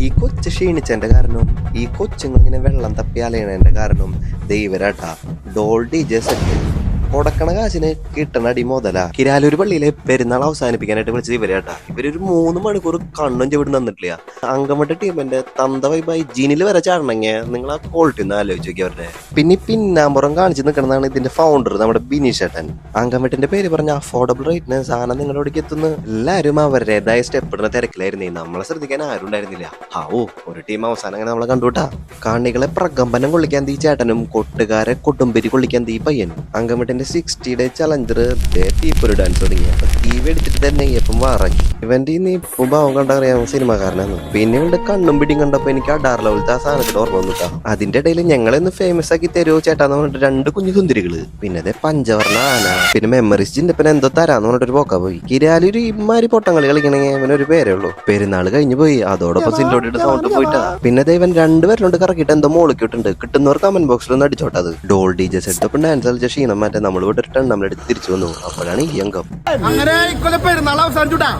ഈ കൊച്ചു ക്ഷീണിച്ചതിന്റെ കാരണം, ഈ കൊച്ചുങ്ങളിങ്ങനെ വെള്ളം തപ്പി അലയണതിന്റെ കാരണം ദൈവരാട്ടാ ഡോൾ DJ സെറ്റ് കൊടുക്കണ കാശിന് കിട്ടണ അടി മുതല. കിരാലൂർ പള്ളിയിലെ പെരുന്നാൾ അവസാനിപ്പിക്കാനായിട്ട് വിളിച്ചത് ഇവരാട്ടാ. ഇവരൊരു 3 മണിക്കൂർ കണ്ണും ചെവിടും തന്നിട്ടില്ല. അങ്കമട്ട ടീമിന്റെ തന്ത വൈബായി ജീനിൽ വരെ ചാടണമെങ്കിൽ നിങ്ങൾ ആ ക്വാളിറ്റി ഒന്ന് ആലോചിച്ച് നോക്കി അവരുടെ. പിന്നെ പിന്നാമ്പുറം കാണിച്ചു നിൽക്കുന്നതാണ് ഇതിന്റെ ഫൗണ്ടർ, നമ്മുടെ ബിനീഷേട്ടൻ. അങ്കമട്ടിന്റെ പേര് പറഞ്ഞ അഫോർഡബിൾ റേറ്റിന് സാധനം നിങ്ങളോടേക്ക് എത്തുന്നു. എല്ലാവരും അവരുടേതായ സ്റ്റെപ്പ് ഇടുന്ന തിരക്കിലായിരുന്നേ. നമ്മളെ ശ്രദ്ധിക്കാൻ ആരും ഉണ്ടായിരുന്നില്ല. ഒരു ടീം അവസാനം അങ്ങനെ നമ്മളെ കണ്ടുകൂട്ടാ. കാണികളെ പ്രകമ്പനം കൊള്ളിക്കാൻ തീ ചേട്ടനും കൊട്ടുകാരെ കൊടുമ്പരി കൊള്ളിക്കാൻ തീ പയ്യനും. അങ്കമട്ടിന്റെ 60 ചലഞ്ചർ തീപ്പൊരു ഡാൻസ് തുടങ്ങി. അപ്പൊ TV എടുത്തിട്ട് തന്നെ ഇപ്പം വാറാക്കി. ഇവന്റെ ഇപ്പം ഭാവം കണ്ടറിയാം സിനിമാക്കാരനാണ്. പിന്നെ ഇവന്റെ കണ്ണും പിടിയും കണ്ടപ്പോ എനിക്ക് ആ ഡാർ ലെവലത്തെ ആ സാധനത്തിൽ ഓർമ്മ വന്നിട്ടാ. അതിന്റെ ഇടയിൽ ഞങ്ങളെന്ന് ഫേമസ് ആക്കി തരുമോ ചേട്ടാന്ന് പറഞ്ഞിട്ട് 2 കുഞ്ഞു സുന്ദരികള്, പിന്നെ അതെ പഞ്ചവർണ്ണ ആന, പിന്നെ മെമ്മറീസ് ജിന്റെ എന്തോ തരാന്ന് പറഞ്ഞിട്ട് പോക്കാ പോയി. കിരാലൊരു ഇമാരി പൊട്ടങ്ങളി കളിക്കണമെങ്കിൽ അവനൊരു പേരേ ഉള്ളൂ. പെരുന്നാൾ കഴിഞ്ഞു പോയി, അതോടൊപ്പം സിൻഡോയുടെ സൗണ്ട് പോയിട്ടാ. പിന്നെ ദൈവൻ 2 പേരിലോട്ട് കറക്കിട്ട് എന്തോ മോളിക്കിട്ടുണ്ട്. കിട്ടുന്നവർ കമന്റ് ബോക്സിൽ ഒന്ന് അടിച്ചോട്ടത്. ഡോൾ DJ സെറ്റപ്പ് ഡാൻസ് കളിച്ച ക്ഷീണം മാറ്റാൻ നമ്മൾ വിട്ടിട്ട് നമ്മളെടുത്ത് തിരിച്ചു വന്നു. അപ്പോഴാണ് ഈ അംഗം അങ്ങനെ പെരുന്നാൾ അവസാനിച്ചുട്ടാ.